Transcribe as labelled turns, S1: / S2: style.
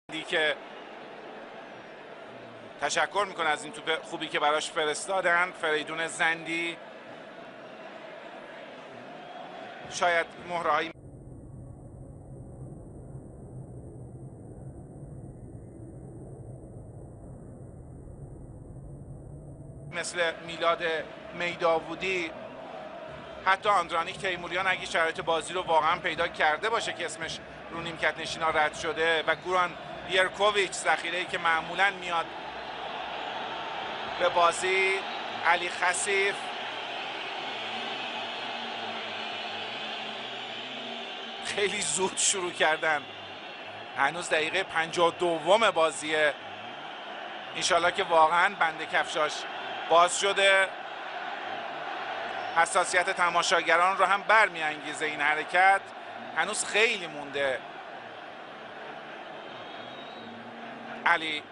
S1: که تشکر میکنه از این توپ خوبی که براش فرستادن. فریدون زندی شاید مهرهایی مثل میلاد میداودی، حتی آندرانیک تیموریان اگه شرایط بازی رو واقعا پیدا کرده باشه که اسمش رو نیمکت نشینا رد شده، و گوران بیرکوویچ ذخیره‌ای که معمولا میاد به بازی، علی خسیف، خیلی زود شروع کردن. هنوز دقیقه 52 بازیه. انشالله که واقعا بند کفشاش باز شده. حساسیت تماشاگران رو هم برمیانگیزه این حرکت. هنوز خیلی مونده. علی